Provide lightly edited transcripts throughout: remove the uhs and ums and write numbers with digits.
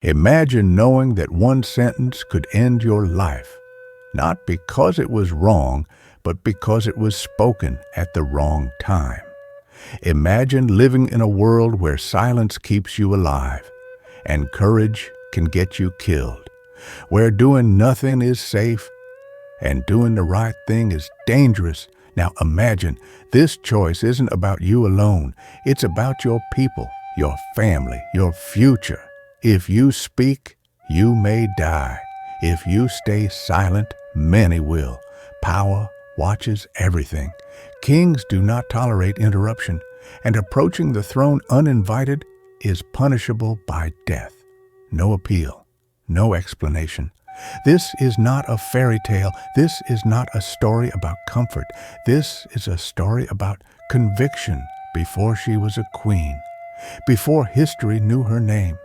Imagine knowing that one sentence could end your life, not because it was wrong, but because it was spoken at the wrong time. Imagine living in a world where silence keeps you alive and courage can get you killed, where doing nothing is safe and doing the right thing is dangerous. Now imagine this choice isn't about you alone. It's about your people, your family, your future. If you speak, you may die. If you stay silent, many will. Power watches everything. Kings do not tolerate interruption, and approaching the throne uninvited is punishable by death. No appeal, no explanation. This is not a fairy tale. This is not a story about comfort. This is a story about conviction before she was a queen, before history knew her name.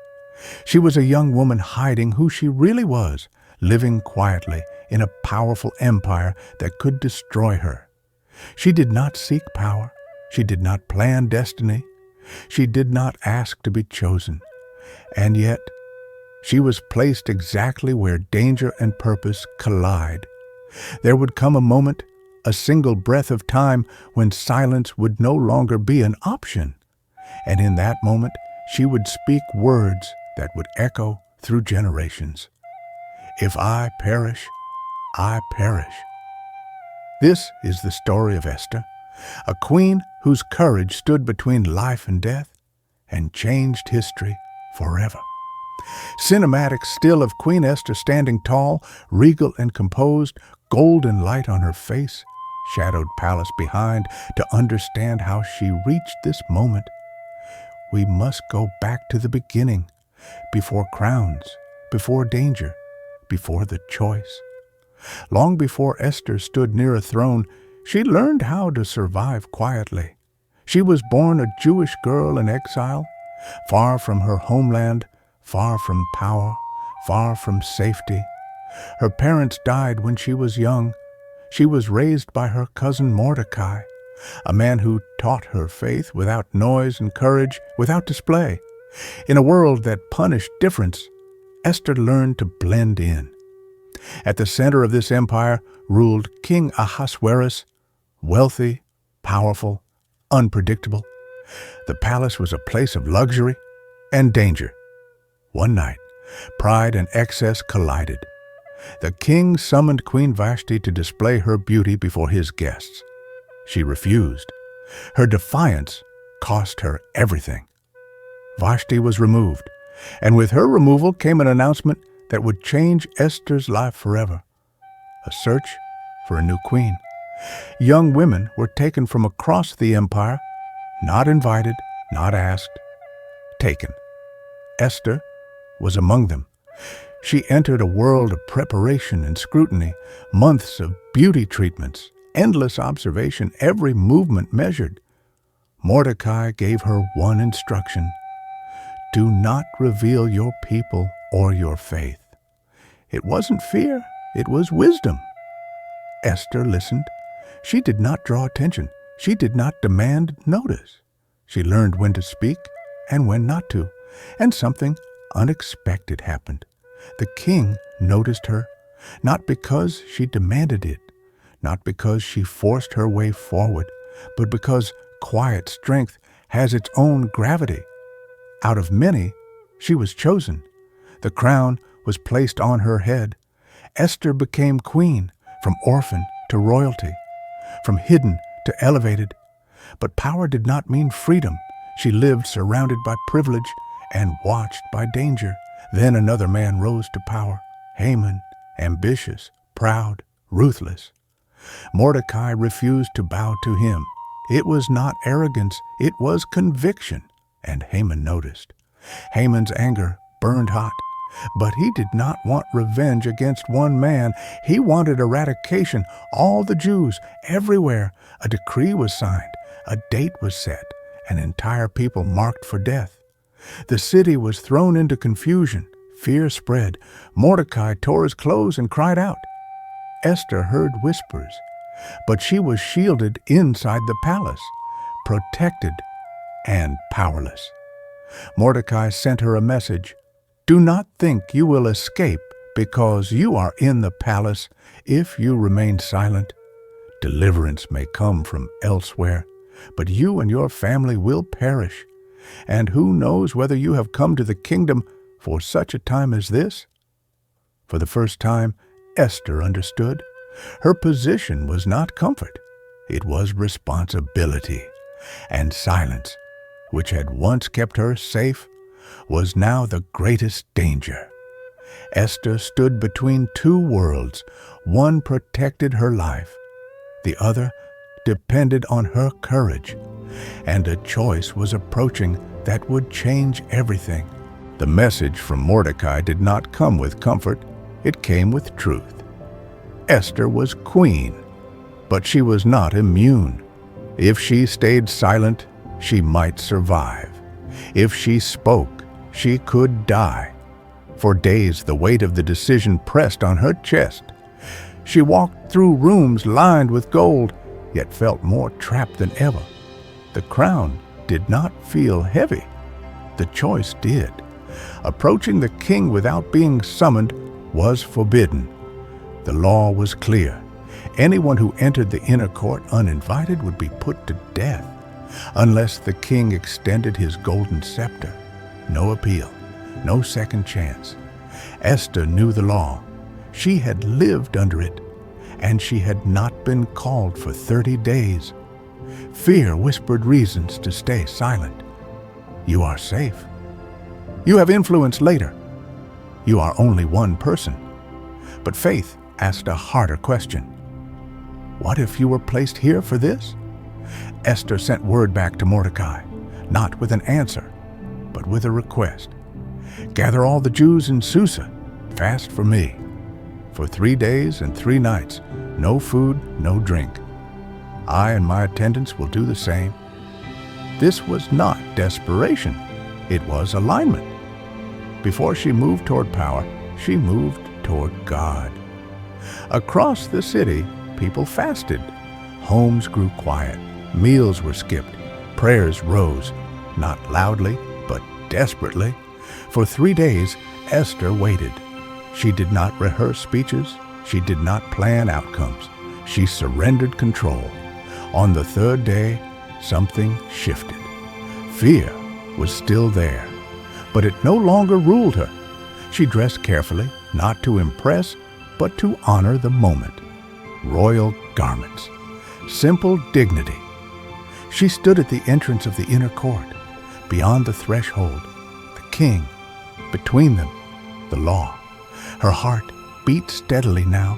She was a young woman hiding who she really was, living quietly in a powerful empire that could destroy her. She did not seek power. She did not plan destiny. She did not ask to be chosen. And yet, she was placed exactly where danger and purpose collide. There would come a moment, a single breath of time, when silence would no longer be an option. And in that moment, she would speak words that would echo through generations. If I perish, I perish. This is the story of Esther, a queen whose courage stood between life and death and changed history forever. Cinematic still of Queen Esther standing tall, regal and composed, golden light on her face, shadowed palace behind, to understand how she reached this moment. We must go back to the beginning, before crowns, before danger, before the choice. Long before Esther stood near a throne, she learned how to survive quietly. She was born a Jewish girl in exile, far from her homeland, far from power, far from safety. Her parents died when she was young. She was raised by her cousin Mordecai, a man who taught her faith without noise and courage, without display. In a world that punished difference, Esther learned to blend in. At the center of this empire ruled King Ahasuerus, wealthy, powerful, unpredictable. The palace was a place of luxury and danger. One night, pride and excess collided. The king summoned Queen Vashti to display her beauty before his guests. She refused. Her defiance cost her everything. Vashti was removed, and with her removal came an announcement that would change Esther's life forever. A search for a new queen. Young women were taken from across the empire, not invited, not asked, taken. Esther was among them. She entered a world of preparation and scrutiny, months of beauty treatments, endless observation, every movement measured. Mordecai gave her one instruction: do not reveal your people or your faith. It wasn't fear, it was wisdom. Esther listened. She did not draw attention. She did not demand notice. She learned when to speak and when not to. And something unexpected happened. The king noticed her, not because she demanded it, not because she forced her way forward, but because quiet strength has its own gravity. Out of many, she was chosen. The crown was placed on her head. Esther became queen, from orphan to royalty, from hidden to elevated. But power did not mean freedom. She lived surrounded by privilege and watched by danger. Then another man rose to power, Haman, ambitious, proud, ruthless. Mordecai refused to bow to him. It was not arrogance, it was conviction, and Haman noticed. Haman's anger burned hot, but he did not want revenge against one man. He wanted eradication. All the Jews, everywhere. A decree was signed, a date was set, an entire people marked for death. The city was thrown into confusion. Fear spread. Mordecai tore his clothes and cried out. Esther heard whispers, but she was shielded inside the palace, protected and powerless. Mordecai sent her a message. Do not think you will escape because you are in the palace if you remain silent. Deliverance may come from elsewhere, but you and your family will perish. And who knows whether you have come to the kingdom for such a time as this? For the first time, Esther understood. Her position was not comfort. It was responsibility. And silence, which had once kept her safe, was now the greatest danger. Esther stood between two worlds. One protected her life. The other depended on her courage. And a choice was approaching that would change everything. The message from Mordecai did not come with comfort. It came with truth. Esther was queen, but she was not immune. If she stayed silent, she might survive. If she spoke, she could die. For days, the weight of the decision pressed on her chest. She walked through rooms lined with gold, yet felt more trapped than ever. The crown did not feel heavy. The choice did. Approaching the king without being summoned was forbidden. The law was clear. Anyone who entered the inner court uninvited would be put to death, unless the king extended his golden scepter. No appeal, no second chance. Esther knew the law. She had lived under it, and she had not been called for 30 days. Fear whispered reasons to stay silent. You are safe. You have influence later. You are only one person. But faith asked a harder question. What if you were placed here for this? Esther sent word back to Mordecai, not with an answer, but with a request. Gather all the Jews in Susa, fast for me. For 3 days and 3 nights, no food, no drink. I and my attendants will do the same. This was not desperation. It was alignment. Before she moved toward power, she moved toward God. Across the city, people fasted. Homes grew quiet. Meals were skipped. Prayers rose, not loudly, but desperately. For 3 days, Esther waited. She did not rehearse speeches. She did not plan outcomes. She surrendered control. On the 3rd day, something shifted. Fear was still there, but it no longer ruled her. She dressed carefully, not to impress, but to honor the moment. Royal garments, simple dignity. She stood at the entrance of the inner court, beyond the threshold, the king, between them, the law. Her heart beat steadily now,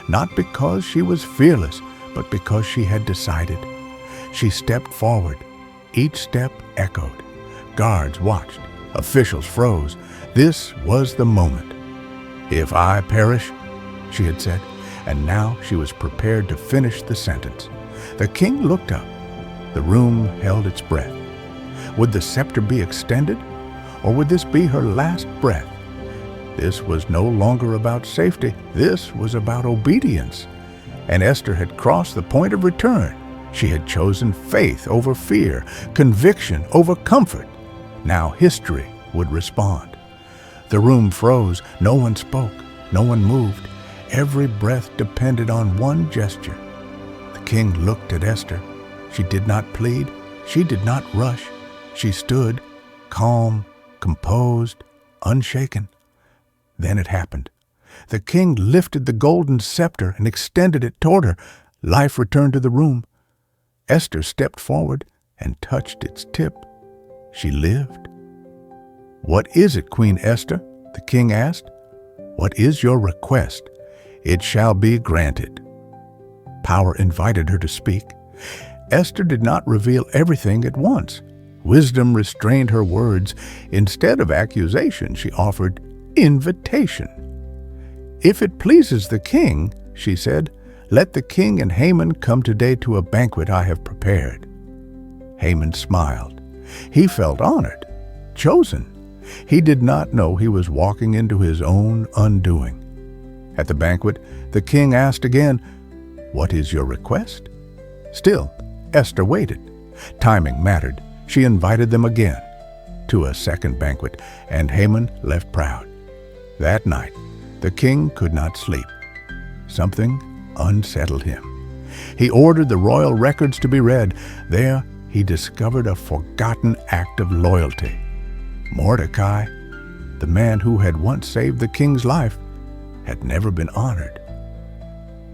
not because she was fearless, but because she had decided. She stepped forward. Each step echoed. Guards watched. Officials froze. This was the moment. If I perish, she had said, and now she was prepared to finish the sentence. The king looked up. The room held its breath. Would the scepter be extended, or would this be her last breath? This was no longer about safety. This was about obedience. And Esther had crossed the point of return. She had chosen faith over fear, conviction over comfort. Now history would respond. The room froze. No one spoke. No one moved. Every breath depended on one gesture. The king looked at Esther. She did not plead. She did not rush. She stood, calm, composed, unshaken. Then it happened. The king lifted the golden scepter and extended it toward her. Life returned to the room. Esther stepped forward and touched its tip. She lived. What is it, Queen Esther? The king asked. What is your request? It shall be granted. Power invited her to speak. Esther did not reveal everything at once. Wisdom restrained her words. Instead of accusation, she offered invitation. If it pleases the king, she said, let the king and Haman come today to a banquet I have prepared. Haman smiled. He felt honored, chosen. He did not know he was walking into his own undoing. At the banquet, the king asked again, what is your request? Still, Esther waited. Timing mattered. She invited them again. to a second banquet, and Haman left proud. That night, the king could not sleep. Something unsettled him. He ordered the royal records to be read. There, he discovered a forgotten act of loyalty. Mordecai, the man who had once saved the king's life, had never been honored.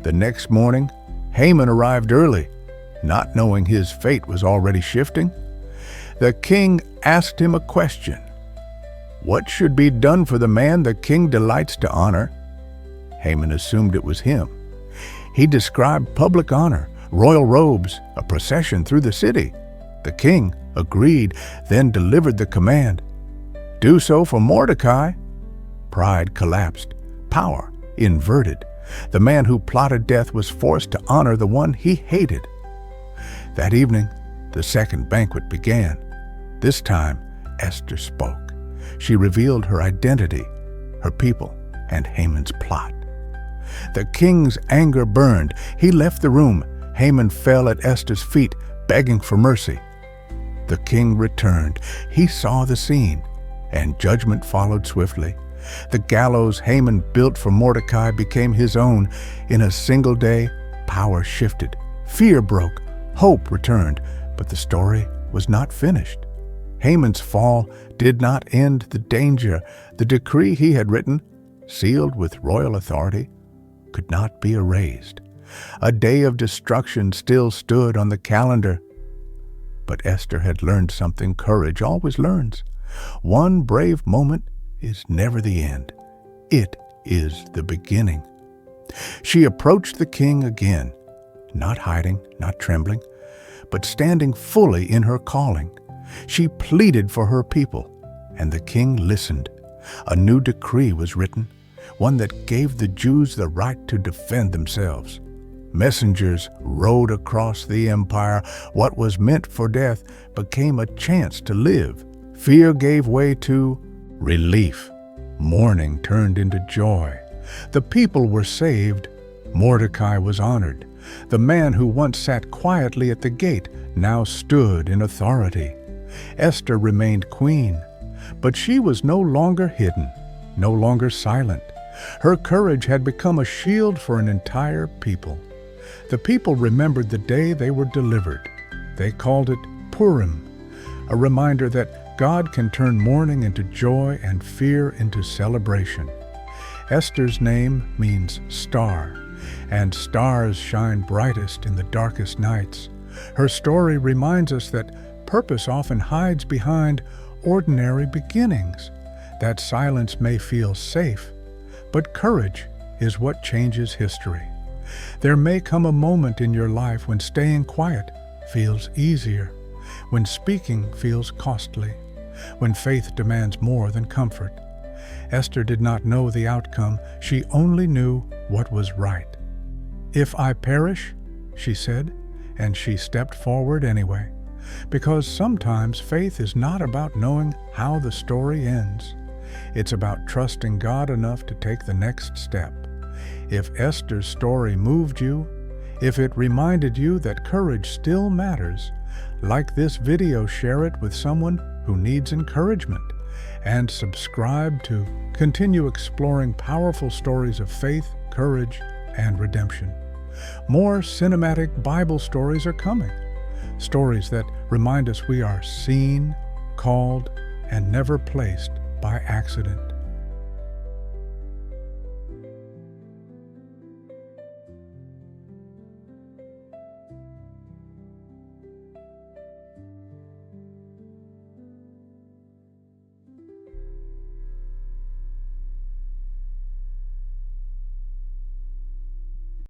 The next morning, Haman arrived early, not knowing his fate was already shifting. The king asked him a question. What should be done for the man the king delights to honor? Haman assumed it was him. He described public honor, royal robes, a procession through the city. The king agreed, then delivered the command. Do so for Mordecai. Pride collapsed. Power inverted. The man who plotted death was forced to honor the one he hated. That evening, the second banquet began. This time, Esther spoke. She revealed her identity, her people, and Haman's plot. The king's anger burned. He left the room. Haman fell at Esther's feet, begging for mercy. The king returned. He saw the scene, and judgment followed swiftly. The gallows Haman built for Mordecai became his own. In a single day, power shifted. Fear broke. Hope returned. But the story was not finished. Haman's fall did not end the danger. The decree he had written, sealed with royal authority, could not be erased. A day of destruction still stood on the calendar. But Esther had learned something courage always learns. One brave moment is never the end. It is the beginning. She approached the king again, not hiding, not trembling, but standing fully in her calling. She pleaded for her people, and the king listened. A new decree was written, one that gave the Jews the right to defend themselves. Messengers rode across the empire. What was meant for death became a chance to live. Fear gave way to relief. Mourning turned into joy. The people were saved. Mordecai was honored. The man who once sat quietly at the gate now stood in authority. Esther remained queen, but she was no longer hidden, no longer silent. Her courage had become a shield for an entire people. The people remembered the day they were delivered. They called it Purim, a reminder that God can turn mourning into joy and fear into celebration. Esther's name means star, and stars shine brightest in the darkest nights. Her story reminds us that purpose often hides behind ordinary beginnings. That silence may feel safe, but courage is what changes history. There may come a moment in your life when staying quiet feels easier, when speaking feels costly, when faith demands more than comfort. Esther did not know the outcome. She only knew what was right. "If I perish," she said, and she stepped forward anyway. Because sometimes faith is not about knowing how the story ends. It's about trusting God enough to take the next step. If Esther's story moved you, if it reminded you that courage still matters, like this video, share it with someone who needs encouragement, and subscribe to continue exploring powerful stories of faith, courage, and redemption. More cinematic Bible stories are coming. Stories that remind us we are seen, called, and never placed by accident.